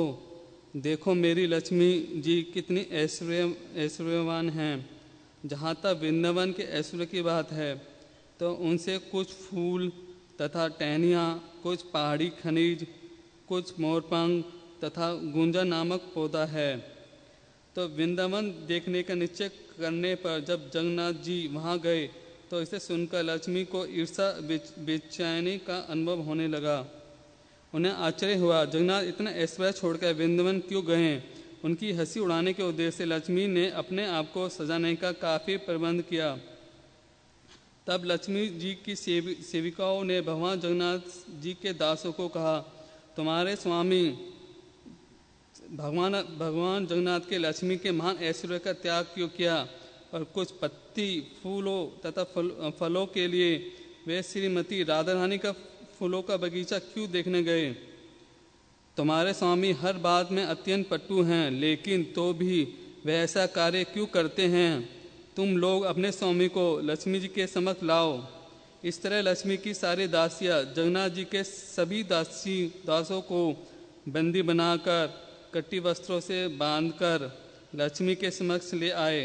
देखो मेरी लक्ष्मी जी कितनी ऐश्वर्यवान हैं। जहाँ तक वृंदावन के ऐश्वर्य की बात है, तो उनसे कुछ फूल तथा टहनियाँ, कुछ पहाड़ी खनिज, कुछ मोरपंख तथा गुंजा नामक पौधा है। तो वृंदावन देखने का निश्चय करने पर जब जगन्नाथ जी वहाँ गए, तो इसे सुनकर लक्ष्मी को ईर्षा बेचैनी का अनुभव होने लगा। उन्हें आश्चर्य हुआ, जगन्नाथ इतना ऐश्वर्य छोड़कर वृंदावन क्यों गए। उनकी हंसी उड़ाने के उद्देश्य से लक्ष्मी ने अपने आप को सजाने का काफ़ी प्रबंध किया। तब लक्ष्मी जी की सेविकाओं ने भगवान जगन्नाथ जी के दासों को कहा, तुम्हारे स्वामी भगवान जगन्नाथ के लक्ष्मी के महान ऐश्वर्य का त्याग क्यों किया और कुछ पत्ती, फूलों तथा फलों के लिए वे श्रीमती राधा रानी का फूलों का बगीचा क्यों देखने गए। तुम्हारे स्वामी हर बात में अत्यंत पट्टू हैं, लेकिन तो भी वे ऐसा कार्य क्यों करते हैं। तुम लोग अपने स्वामी को लक्ष्मी जी के समक्ष लाओ। इस तरह लक्ष्मी की सारी दासियाँ जगन्नाथ जी के सभी दासों को बंदी बनाकर कट्टी वस्त्रों से बांधकर लक्ष्मी के समक्ष ले आए।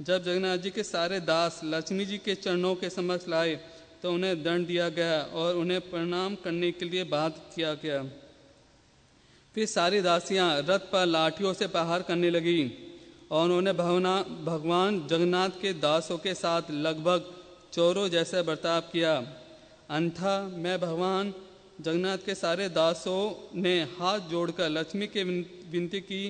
जब जगन्नाथ जी के सारे दास लक्ष्मी जी के चरणों के समक्ष लाए, तो उन्हें दंड दिया गया और उन्हें प्रणाम करने के लिए बाध्य किया गया। फिर सारी दासियां रथ पर लाठियों से प्रहार करने लगी और उन्होंने भगवान जगन्नाथ के दासों के साथ लगभग चोरों जैसा बर्ताव किया। अन्यथा मैं भगवान जगन्नाथ के सारे दासों ने हाथ जोड़कर लक्ष्मी की विनती की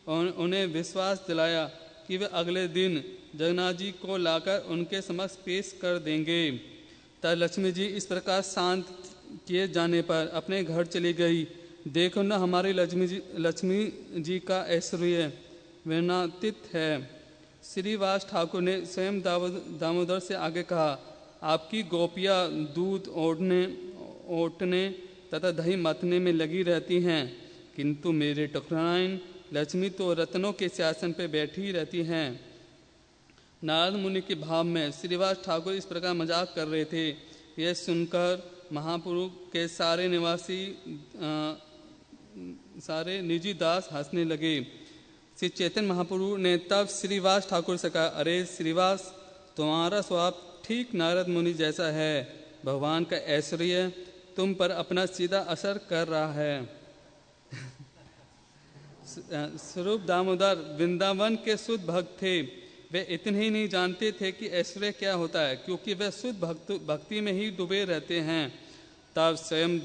और उन्हें विश्वास दिलाया कि वे अगले दिन जगन्नाथ जी को लाकर उनके समक्ष पेश कर देंगे। तब लक्ष्मी जी इस प्रकार शांत किए जाने पर अपने घर चली गई। देखो न, हमारी लक्ष्मी जी का ऐश्वर्य वर्णनातीत है। श्रीवास ठाकुर ने स्वयं दामोदर से आगे कहा, आपकी गोपियाँ दूध ओटने तथा दही मथने में लगी रहती हैं, किंतु मेरे ठकुराइन लक्ष्मी तो रत्नों के सिंहासन पर बैठी रहती हैं। नारद मुनि के भाव में श्रीवास ठाकुर इस प्रकार मजाक कर रहे थे। यह सुनकर महाप्रभु के सारे निजी दास हंसने लगे। श्री चैतन्य महाप्रभु ने तब श्रीवास ठाकुर से कहा, अरे श्रीवास, तुम्हारा स्वभाव ठीक नारद मुनि जैसा है। भगवान का ऐश्वर्य तुम पर अपना सीधा असर कर रहा है। स्वरूप दामोदर वृंदावन के शुद्ध भक्त थे। वे इतने ही नहीं जानते थे कि ऐश्वर्य क्या होता है, क्योंकि वे शुद्ध भक्ति में ही डूबे रहते हैं। तब स्वयं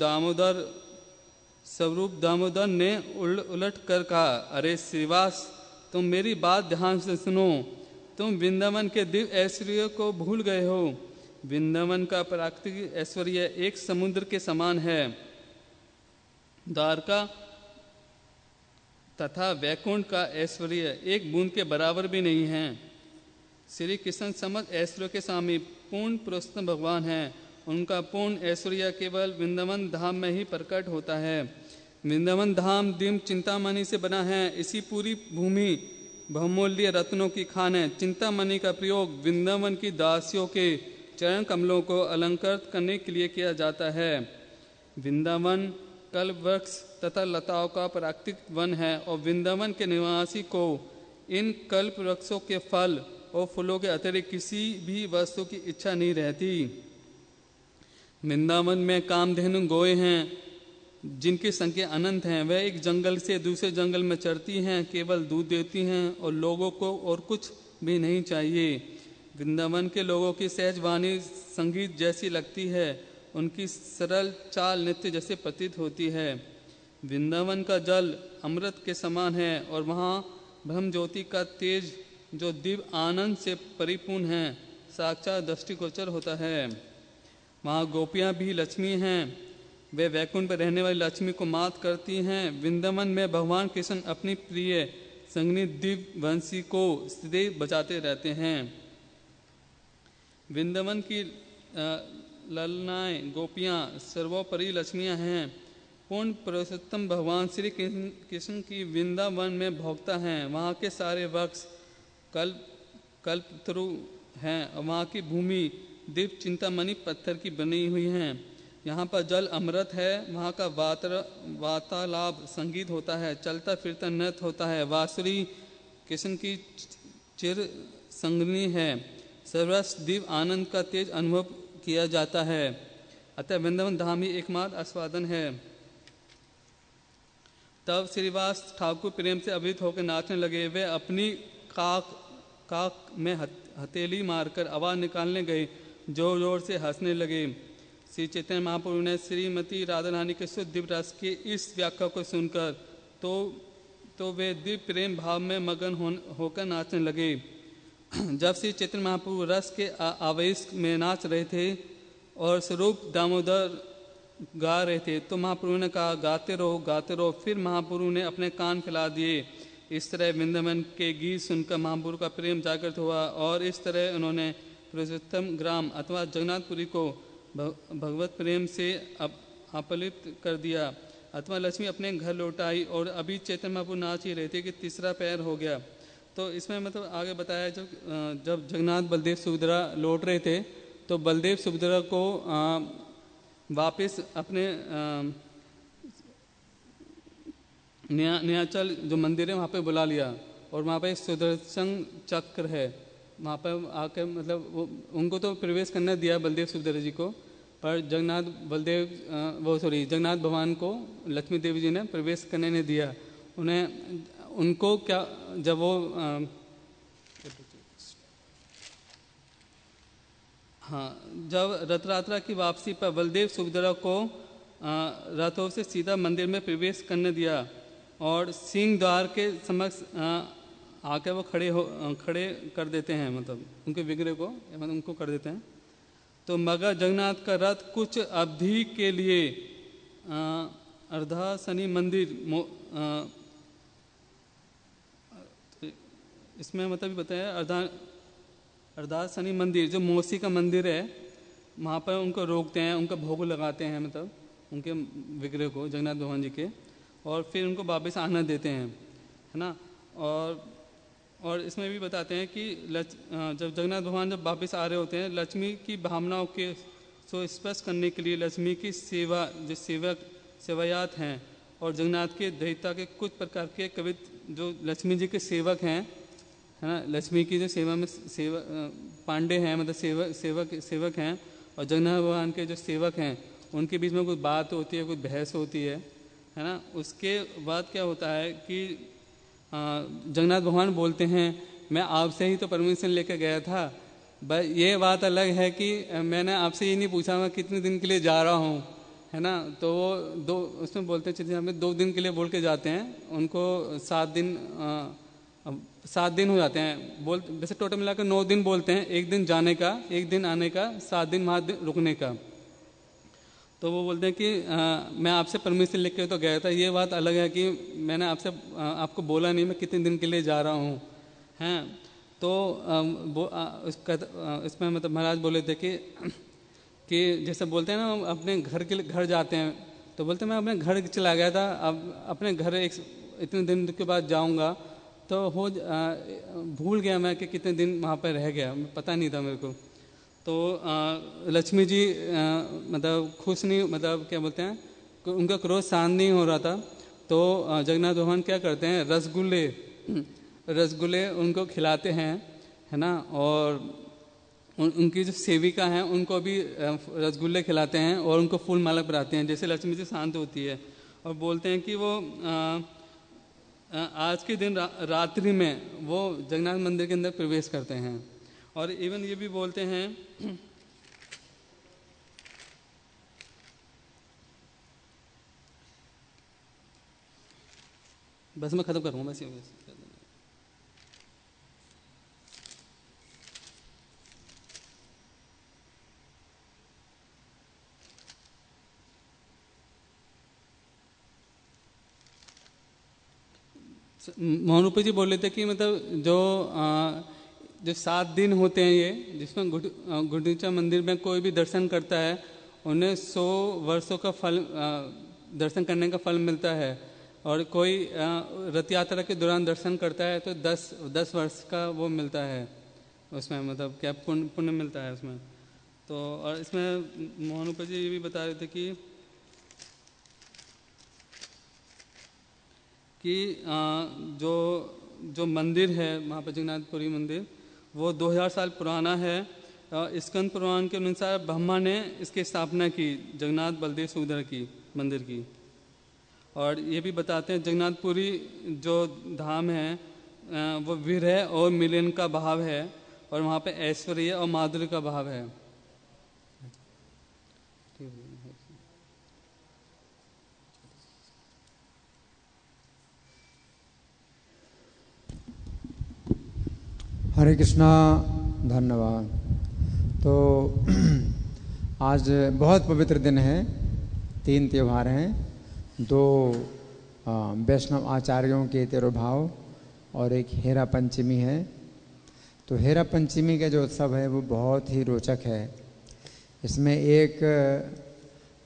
स्वरूप दामोदर ने उलट कर कहा, अरे श्रीवास, तुम मेरी बात ध्यान से सुनो। तुम वृंदावन के दिव्य ऐश्वर्य को भूल गए हो। वृंदावन का प्राकृतिक ऐश्वर्य एक समुद्र के समान है। द्वारका तथा वैकुंठ का ऐश्वर्य एक बूंद के बराबर भी नहीं है। श्री कृष्ण समस्त ऐश्वर्य के स्वामी पूर्ण पुरुषोत्तम भगवान हैं। उनका पूर्ण ऐश्वर्य केवल वृंदावन धाम में ही प्रकट होता है। वृंदावन धाम दिव्य चिंतामणि से बना है। इसी पूरी भूमि बहुमूल्य रत्नों की खान है। चिंतामणि का प्रयोग वृंदावन की दासियों के चरण कमलों को अलंकृत करने के लिए किया जाता है। वृंदावन कल्प वृक्ष तथा लताओं का प्राकृतिक वन है और वृंदावन के निवासी को इन कल्प वृक्षों के फल और फूलों के अतिरिक्त किसी भी वस्तु की इच्छा नहीं रहती। वृंदावन में कामधेनु गोए हैं जिनकी संख्या अनंत है। वह एक जंगल से दूसरे जंगल में चरती हैं, केवल दूध देती हैं और लोगों को और कुछ भी नहीं चाहिए। वृंदावन के लोगों की सहज वाणी संगीत जैसी लगती है। उनकी सरल चाल नृत्य जैसे प्रतीत होती है। वृंदावन का जल अमृत के समान है और वहाँ ब्रह्म ज्योति का तेज जो दिव्य आनंद से परिपूर्ण है साक्षात दृष्टिगोचर होता है। वहाँ गोपियाँ भी लक्ष्मी हैं। वे वैकुंठ पर रहने वाली लक्ष्मी को मात करती हैं। वृंदावन में भगवान कृष्ण अपनी प्रिय संगनी दिव्य वंशी को सदैव बचाते रहते हैं। वृंदावन की ललनाएं गोपियाँ सर्वोपरि लक्ष्मियाँ हैं। पूर्ण पुरुषोत्तम भगवान श्री कृष्ण की वृंदावन में भोक्ता हैं। वहाँ के सारे वृक्ष कल्पतरु हैं और वहाँ की भूमि दिव्य चिंतामणि पत्थर की बनी हुई हैं। यहाँ पर जल अमृत है। वहाँ का वार्तालाप संगीत होता है, चलता फिरता नृत्य होता है। बांसुरी कृष्ण की चिर संगनी है। सर्वस दिव्य आनंद का तेज अनुभव किया जाता है। अतः वृंदावन धाम ही एकमात्र आस्वादन है। तब श्रीवास ठाकुर प्रेम से अभिभूत होकर नाचने लगे। वे अपनी काक में हथेली मारकर आवाज निकालने गए, जोर जोर से हंसने लगे। श्री चैतन्य महाप्रभु ने श्रीमती राधा रानी के शुद्ध दिव्य रस के इस व्याख्या को सुनकर तो वे दिव्य प्रेम भाव में मगन होकर नाचने लगे। जब श्री चैतन्य महाप्रभु रस के आवेश में नाच रहे थे और स्वरूप दामोदर गा रहे थे तो महाप्रभु ने कहा, गाते रहो गाते रहो। फिर महाप्रभु ने अपने कान फैला दिए। इस तरह वृंदावन के गीत सुनकर महाप्रभु का प्रेम जागृत हुआ और इस तरह उन्होंने पुरुषोत्तम ग्राम अथवा जगन्नाथपुरी को भगवत प्रेम से अपलिप्त कर दिया अथवा लक्ष्मी अपने घर लौटाई। और अभी चैतन्य महाप्रभु नाच ही रहे थे कि तीसरा पैर हो गया। तो इसमें मतलब आगे बताया जब जगन्नाथ बलदेव सुभद्रा लौट रहे थे तो बलदेव सुभद्रा को वापस अपने न्याचल जो मंदिर है वहाँ पे बुला लिया और वहाँ पे सुदर्शन चक्र है। वहाँ पर आकर मतलब उनको तो प्रवेश करने दिया बलदेव सुभद्रा जी को, पर जगन्नाथ भगवान को लक्ष्मी देवी जी ने प्रवेश करने नहीं दिया। उनको क्या जब वो हाँ, जब रथ यात्रा की वापसी पर बलदेव सुभद्रा को रथों से सीधा मंदिर में प्रवेश करने दिया और सिंह द्वार के समक्ष आके वो खड़े कर देते हैं, मतलब उनके विग्रह को, मतलब उनको कर देते हैं। तो मगर जगन्नाथ का रथ कुछ अवधि के लिए अर्धासनी मंदिर इसमें मतलब बताया अर्धासनी मंदिर जो मौसी का मंदिर है वहाँ पर उनको रोकते हैं, उनका भोग लगाते हैं, मतलब उनके विग्रह को जगन्नाथ भगवान जी के, और फिर उनको वापस आना देते हैं, है ना। और इसमें भी बताते हैं कि जब जगन्नाथ भगवान जब वापस आ रहे होते हैं, लक्ष्मी की भावनाओं के सो स्पष्ट करने के लिए लक्ष्मी की सेवा जो सेवायात हैं और जगन्नाथ के दैवता के कुछ प्रकार के कवि जो लक्ष्मी जी के सेवक हैं, है ना, लक्ष्मी की जो सेवा में पांडे हैं, मतलब सेवक हैं, और जगन्नाथ भगवान के जो सेवक हैं उनके बीच में कुछ बात होती है, कुछ बहस होती है ना। उसके बाद क्या होता है कि जगन्नाथ भगवान बोलते हैं मैं आपसे ही तो परमिशन लेकर गया था, बस ये बात अलग है कि मैंने आपसे ये नहीं पूछा मैं कितने दिन के लिए जा रहा हूँ, है ना। तो वो उसमें बोलते हैं चिट्ठी में 2 दिन के लिए बोल के जाते हैं, उनको 7 दिन हो जाते हैं वैसे टोटल मिलाकर 9 दिन बोलते हैं, 1 दिन जाने का, 1 दिन आने का, 7 दिन वहाँ रुकने का। तो वो बोलते हैं कि मैं आपसे परमिशन लेके तो गया था, ये बात अलग है कि मैंने आपको बोला नहीं मैं कितने दिन के लिए जा रहा हूँ, हैं। तो इसमें मतलब महाराज बोले थे कि जैसे बोलते हैं ना अपने घर जाते हैं, तो बोलते मैं अपने घर चला गया था, अब अपने घर इतने दिन के बाद जाऊँगा, तो भूल गया मैं कि कितने दिन वहाँ पर रह गया, पता नहीं था मेरे को। तो लक्ष्मी जी मतलब खुश नहीं, मतलब क्या बोलते हैं उनका क्रोध शांत नहीं हो रहा था। तो जगन्नाथ भगवान क्या करते हैं, रसगुल्ले उनको खिलाते हैं, है ना। और उनकी जो सेविका हैं उनको भी रसगुल्ले खिलाते हैं और उनको फूल माला पहनाते हैं, जैसे लक्ष्मी जी शांत होती है। और बोलते हैं कि वो आज के दिन रात्रि में वो जगन्नाथ मंदिर के अंदर प्रवेश करते हैं। और इवन ये भी बोलते हैं बस मैं खत्म करूँगा बस ये मोहन जी बोल रहे थे कि मतलब जो 7 दिन होते हैं ये, जिसमें गुंडीचा मंदिर में कोई भी दर्शन करता है उन्हें 100 वर्षों का फल दर्शन करने का फल मिलता है, और कोई रथ यात्रा के दौरान दर्शन करता है तो 10 वर्ष का वो मिलता है, उसमें मतलब क्या पुण्य मिलता है उसमें। तो और इसमें मोहन जी ये भी बता रहे थे कि जो मंदिर है वहाँ पर जगन्नाथपुरी मंदिर वो 2000 साल पुराना है। स्कंद पुराण के अनुसार ब्रह्मा ने इसकी स्थापना की, जगन्नाथ बलदेव सुभद्रा की मंदिर की। और ये भी बताते हैं जगन्नाथपुरी जो धाम है वो विरह और मिलन का भाव है, और वहाँ पे ऐश्वर्य और माधुर्य का भाव है। हरे कृष्णा, धन्यवाद। तो आज बहुत पवित्र दिन है, 3 त्यौहार हैं, 2 वैष्णव आचार्यों के तिरुभाव और एक हेरा पंचमी है। तो हेरा पंचमी का जो उत्सव है वो बहुत ही रोचक है। इसमें एक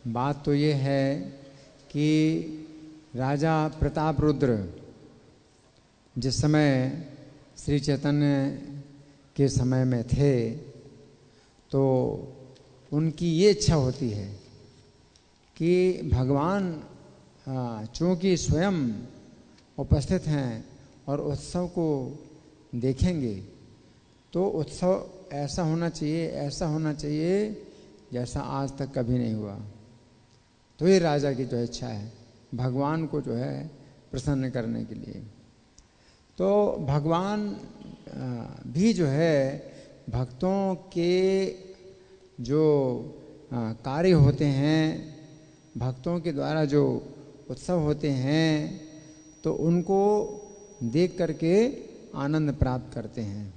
बात तो ये है कि राजा प्रताप रुद्र जिस समय श्री चैतन्य के समय में थे तो उनकी ये इच्छा होती है कि भगवान चूँकि स्वयं उपस्थित हैं और उत्सव को देखेंगे तो उत्सव ऐसा होना चाहिए जैसा आज तक कभी नहीं हुआ। तो ये राजा की जो इच्छा है भगवान को जो है प्रसन्न करने के लिए। तो भगवान भी जो है भक्तों के जो कार्य होते हैं, भक्तों के द्वारा जो उत्सव होते हैं, तो उनको देख करके आनंद प्राप्त करते हैं।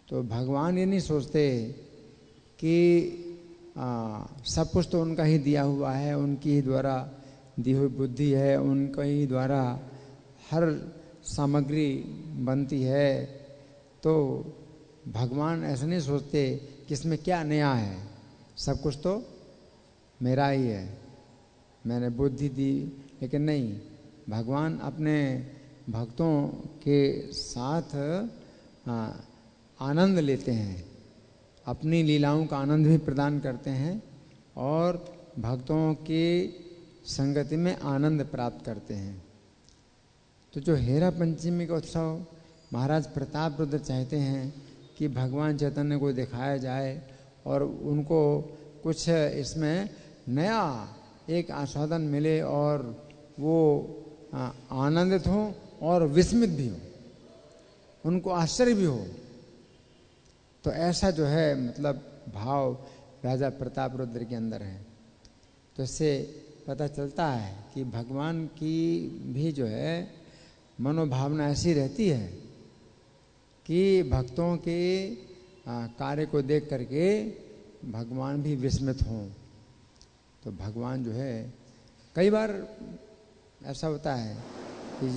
तो भगवान ये नहीं सोचते कि सब कुछ तो उनका ही दिया हुआ है, उनकी ही द्वारा दी हुई बुद्धि है, उनका ही द्वारा हर सामग्री बनती है। तो भगवान ऐसा नहीं सोचते कि इसमें क्या नया है, सब कुछ तो मेरा ही है, मैंने बुद्धि दी। लेकिन नहीं, भगवान अपने भक्तों के साथ आनंद लेते हैं, अपनी लीलाओं का आनंद भी प्रदान करते हैं और भक्तों की संगति में आनंद प्राप्त करते हैं। तो जो हेरा पंचमी का उत्सव महाराज प्रताप रुद्र चाहते हैं कि भगवान चैतन्य को दिखाया जाए और उनको कुछ इसमें नया एक आस्वादन मिले और वो आनंदित हों और विस्मित भी हो, उनको आश्चर्य भी हो। तो ऐसा जो है मतलब भाव राजा प्रताप रुद्र के अंदर है। तो इससे पता चलता है कि भगवान की भी जो है मनोभावना ऐसी रहती है कि भक्तों के कार्य को देख करके भगवान भी विस्मित हों। तो भगवान जो है कई बार ऐसा होता है कि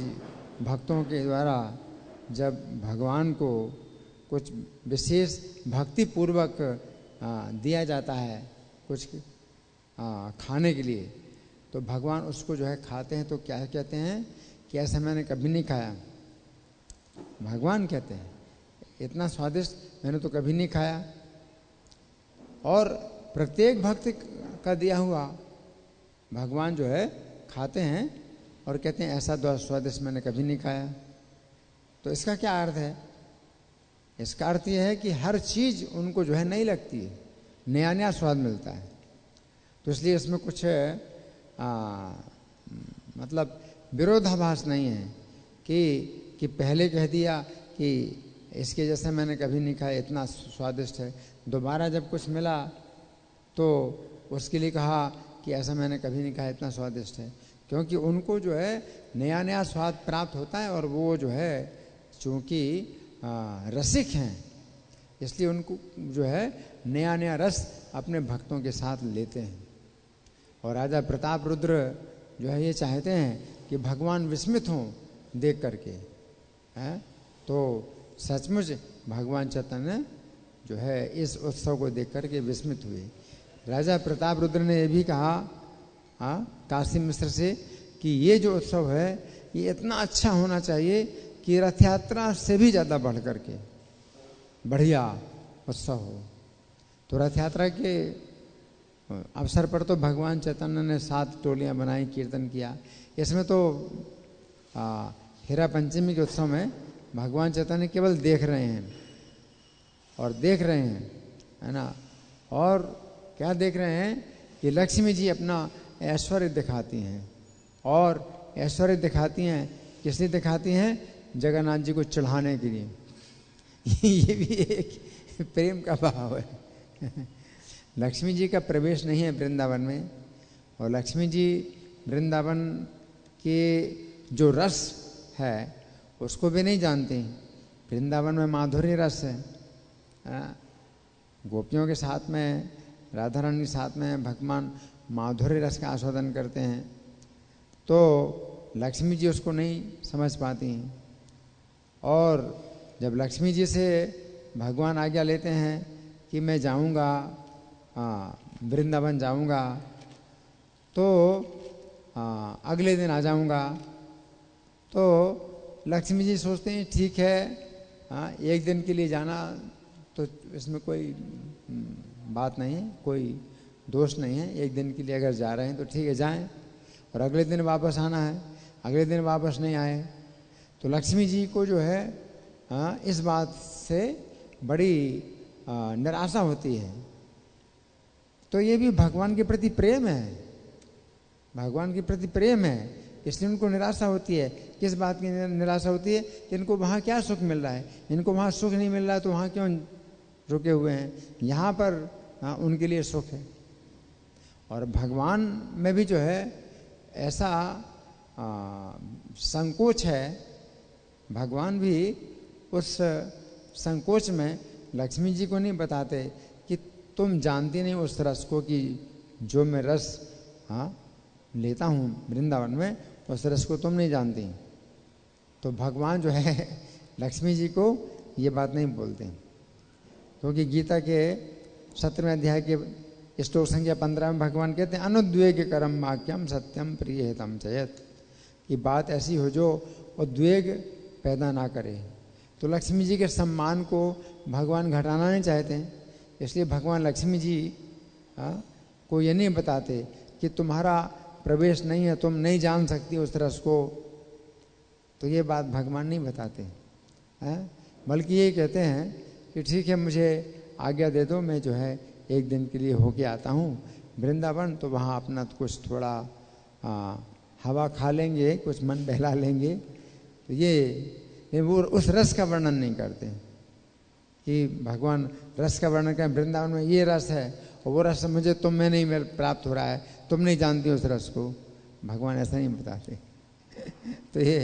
भक्तों के द्वारा जब भगवान को कुछ विशेष भक्ति पूर्वक दिया जाता है कुछ खाने के लिए, तो भगवान उसको जो है खाते हैं तो क्या कहते हैं कि ऐसा मैंने कभी नहीं खाया। भगवान कहते हैं इतना स्वादिष्ट मैंने तो कभी नहीं खाया। और प्रत्येक भक्त का दिया हुआ भगवान जो है खाते हैं और कहते हैं ऐसा स्वादिष्ट मैंने कभी नहीं खाया। तो इसका क्या अर्थ है? इसका अर्थ यह है कि हर चीज़ उनको जो है नहीं लगती है, नया नया स्वाद मिलता है। तो इसलिए इसमें कुछ मतलब विरोधाभास नहीं है कि पहले कह दिया कि इसके जैसे मैंने कभी नहीं खाया, इतना स्वादिष्ट है, दोबारा जब कुछ मिला तो उसके लिए कहा कि ऐसा मैंने कभी नहीं खाया, इतना स्वादिष्ट है। क्योंकि उनको जो है नया नया स्वाद प्राप्त होता है और वो जो है चूँकि रसिक हैं, इसलिए उनको जो है नया नया रस अपने भक्तों के साथ लेते हैं। और राजा प्रताप रुद्र जो है ये चाहते हैं कि भगवान विस्मित हों देख करके हैं। तो सचमुच भगवान चैतन्य जो है इस उत्सव को देख करके विस्मित हुए। राजा प्रताप रुद्र ने यह भी कहा काशी मिश्र से कि ये जो उत्सव है ये इतना अच्छा होना चाहिए कि रथ यात्रा से भी ज़्यादा बढ़ करके बढ़िया उत्सव हो। तो रथ यात्रा के अवसर पर तो भगवान चैतन्य ने 7 टोलियां बनाई, कीर्तन किया। इसमें तो हेरा पंचमी के उत्सव में भगवान चैतन्य केवल देख रहे हैं और देख रहे हैं, है ना। और क्या देख रहे हैं कि लक्ष्मी जी अपना ऐश्वर्य दिखाती हैं। और ऐश्वर्य दिखाती हैं किस लिए दिखाती हैं? जगन्नाथ जी को चढ़ाने के लिए। ये भी एक प्रेम का भाव है। लक्ष्मी जी का प्रवेश नहीं है वृंदावन में, और लक्ष्मी जी वृंदावन के जो रस है उसको भी नहीं जानती। वृंदावन में माधुर्य रस है, गोपियों के साथ में, राधा रानी के साथ में भगवान माधुर्य रस का आस्वादन करते हैं। तो लक्ष्मी जी उसको नहीं समझ पाती हैं। और जब लक्ष्मी जी से भगवान आज्ञा लेते हैं कि मैं जाऊंगा वृंदावन जाऊंगा, तो अगले दिन आ जाऊंगा, तो लक्ष्मी जी सोचते हैं ठीक है, एक दिन के लिए जाना तो इसमें कोई बात नहीं है, कोई दोष नहीं है। एक दिन के लिए अगर जा रहे हैं तो ठीक है जाएं, और अगले दिन वापस आना है, अगले दिन वापस नहीं आए तो लक्ष्मी जी को जो है इस बात से बड़ी निराशा होती है। तो ये भी भगवान के प्रति प्रेम है, भगवान के प्रति प्रेम है, इसलिए उनको निराशा होती है। किस बात की निराशा होती है? कि इनको वहाँ क्या सुख मिल रहा है, इनको वहाँ सुख नहीं मिल रहा है तो वहाँ क्यों रुके हुए हैं, यहाँ पर उनके लिए सुख है। और भगवान में भी जो है ऐसा संकोच है, भगवान भी उस संकोच में लक्ष्मी जी को नहीं बताते कि तुम जानती नहीं उस रस को कि जो मैं रस लेता हूँ वृंदावन में, उस रस को तुम नहीं जानती। तो भगवान जो है लक्ष्मी जी को ये बात नहीं बोलते, क्योंकि गीता के 17वें अध्याय के श्लोक संख्या 15 में भगवान कहते हैं अनुद्वेग करम वाक्यम सत्यम प्रिय हितम चयत, कि बात ऐसी हो जो उद्वेग पैदा ना करे। तो लक्ष्मी जी के सम्मान को भगवान घटाना नहीं चाहते, इसलिए भगवान लक्ष्मी जी को ये नहीं बताते कि तुम्हारा प्रवेश नहीं है, तुम नहीं जान सकती उस रस को। तो ये बात भगवान नहीं बताते हैं, बल्कि ये कहते हैं कि ठीक है मुझे आज्ञा दे दो, मैं जो है एक दिन के लिए होके आता हूँ वृंदावन, तो वहाँ अपना कुछ थोड़ा हवा खा लेंगे, कुछ मन बहला लेंगे। तो ये वो उस रस का वर्णन नहीं करते कि भगवान रस का वर्णन करें, वृंदावन में ये रस है और वो रस मुझे तुम में नहीं प्राप्त हो रहा है, तुम नहीं जानती उस रस को। भगवान ऐसा नहीं बताते। तो ये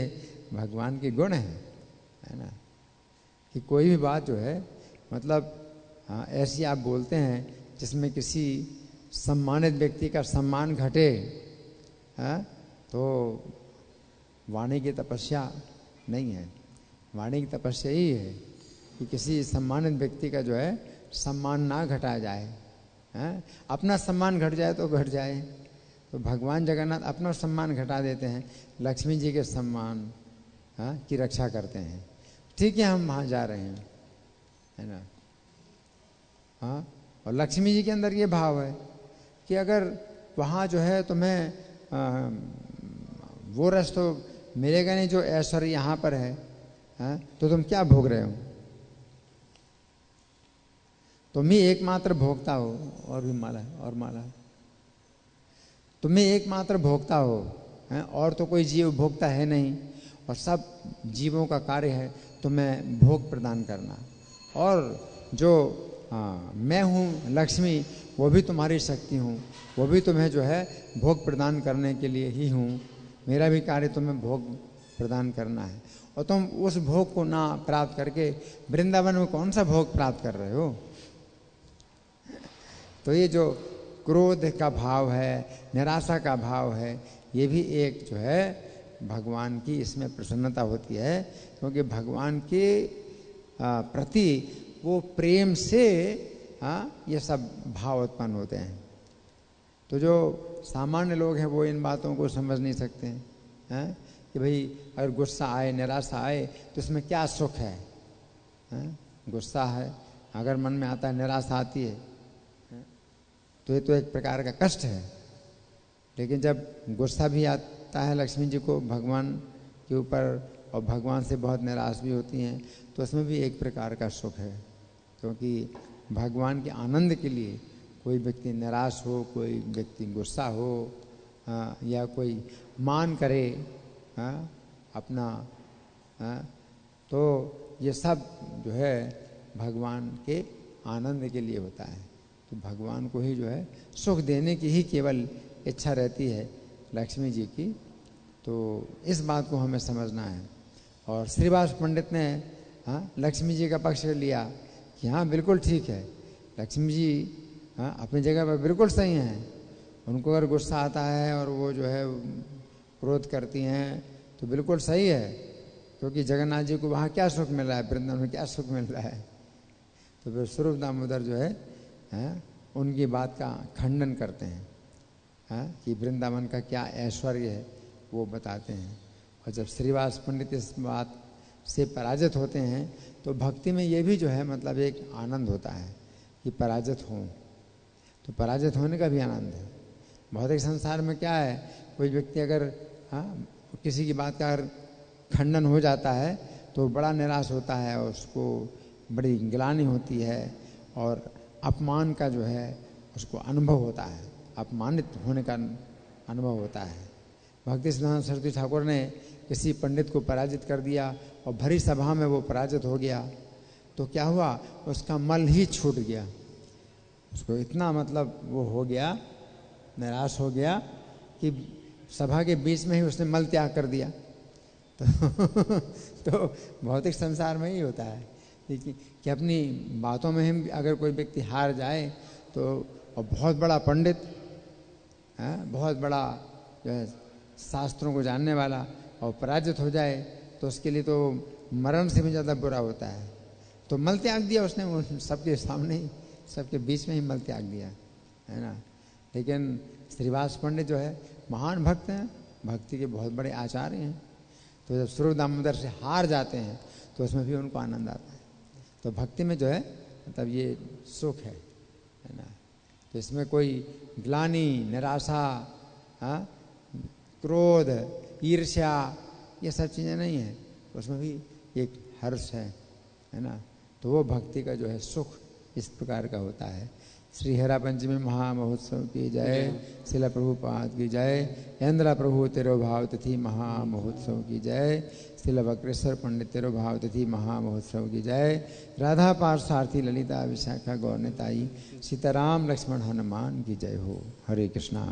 भगवान के गुण है ना, कि कोई भी बात जो है मतलब ऐसी आप बोलते हैं जिसमें किसी सम्मानित व्यक्ति का सम्मान घटे, तो वाणी की तपस्या नहीं है। वाणी की तपस्या यही है कि किसी सम्मानित व्यक्ति का जो है सम्मान ना घटाया जाए, अपना सम्मान घट जाए तो घट जाए। तो भगवान जगन्नाथ अपना सम्मान घटा देते हैं, लक्ष्मी जी के सम्मान की रक्षा करते हैं। ठीक है, हम वहाँ जा रहे हैं, है ना। और लक्ष्मी जी के अंदर ये भाव है कि अगर वहाँ जो है तुम्हें वो रस तो मिलेगा नहीं जो ऐश्वर्य यहाँ पर है, तो तुम क्या भोग रहे हो? तुम ही एकमात्र भोक्ता हो, और भी माला है और माला है। तुम ही एकमात्र भोक्ता हो, और तो कोई जीव भोक्ता है नहीं, और सब जीवों का कार्य है तुम्हें भोग प्रदान करना। और जो मैं हूँ लक्ष्मी, वो भी तुम्हारी शक्ति हूँ, वो भी तुम्हें जो है भोग प्रदान करने के लिए ही हूँ। मेरा भी कार्य तुम्हें भोग प्रदान करना है, और तुम उस भोग को ना प्राप्त करके वृंदावन में कौन सा भोग प्राप्त कर रहे हो? तो ये जो क्रोध का भाव है, निराशा का भाव है, ये भी एक जो है भगवान की इसमें प्रसन्नता होती है, क्योंकि भगवान के प्रति वो प्रेम से ये सब भाव उत्पन्न होते हैं। तो जो सामान्य लोग हैं वो इन बातों को समझ नहीं सकते हैं कि भाई अगर गुस्सा आए, निराशा आए तो इसमें क्या सुख है? गुस्सा है अगर मन में आता है, निराशा आती है, तो ये तो एक प्रकार का कष्ट है। लेकिन जब गुस्सा भी आता है लक्ष्मी जी को भगवान के ऊपर, और भगवान से बहुत निराश भी होती हैं, तो उसमें भी एक प्रकार का सुख है। क्योंकि भगवान के आनंद के लिए कोई व्यक्ति निराश हो, कोई व्यक्ति गुस्सा हो, या कोई मान करे अपना, तो ये सब जो है भगवान के आनंद के लिए होता है। तो भगवान को ही जो है सुख देने की ही केवल इच्छा रहती है लक्ष्मी जी की। तो इस बात को हमें समझना है। और श्रीवास पंडित ने लक्ष्मी जी का पक्ष लिया कि हाँ बिल्कुल ठीक है, लक्ष्मी जी अपनी जगह पर बिल्कुल सही हैं। उनको अगर गुस्सा आता है और वो जो है क्रोध करती हैं तो बिल्कुल सही है, क्योंकि जगन्नाथ जी को वहाँ क्या सुख मिल रहा है, वृंदावन में क्या सुख मिल रहा है। तो फिर स्वरूप दामोदर जो है उनकी बात का खंडन करते हैं कि वृंदावन का क्या ऐश्वर्य है वो बताते हैं। और जब श्रीवास पंडित इस बात से पराजित होते हैं तो भक्ति में ये भी जो है मतलब एक आनंद होता है कि पराजित हों, तो पराजित होने का भी आनंद है। भौतिक संसार में क्या है, कोई व्यक्ति अगर किसी की बात का अगर खंडन हो जाता है तो बड़ा निराश होता है, और उसको बड़ी ग्लानि होती है और अपमान का जो है उसको अनुभव होता है, अपमानित होने का अनुभव होता है। भक्ति सिद्धांत सरस्वती ठाकुर ने किसी पंडित को पराजित कर दिया और भरी सभा में वो पराजित हो गया, तो क्या हुआ, उसका मल ही छूट गया। उसको इतना मतलब वो हो गया, निराश हो गया कि सभा के बीच में ही उसने मल त्याग कर दिया। तो भौतिक संसार में ही होता है कि अपनी बातों में हम अगर कोई व्यक्ति हार जाए तो, और बहुत बड़ा पंडित है, बहुत बड़ा जो है शास्त्रों को जानने वाला, और पराजित हो जाए तो उसके लिए तो मरण से भी ज़्यादा बुरा होता है। तो मल त्याग दिया उसने, वो सबके सामने ही, सबके बीच में ही मल त्याग दिया, है ना। लेकिन श्रीवास पंडित जो है महान भक्त हैं, भक्ति के बहुत बड़े आचार्य हैं। तो जब स्वरूप दामोदर से हार जाते हैं तो उसमें भी उनको आनंद आता है। तो भक्ति में जो है मतलब ये सुख है ना। तो इसमें कोई ग्लानि, निराशा, क्रोध, ईर्ष्या, ये सब चीज़ें नहीं है, उसमें भी एक हर्ष है ना। तो वो भक्ति का जो है सुख इस प्रकार का होता है। श्री हेरा पंचमी महामहोत्सव की जय, शिला प्रभुपाद की जय, इंद्रा प्रभु तेरो भाव तिथि महामहोत्सव की जय, शिला वक्रेश्वर पंडित तेरो भाव तिथि महामहोत्सव की जय, राधा पार्शार्थी ललिता विशाखा गौर निताई, सीताराम लक्ष्मण हनुमान की जय हो। हरे कृष्णा।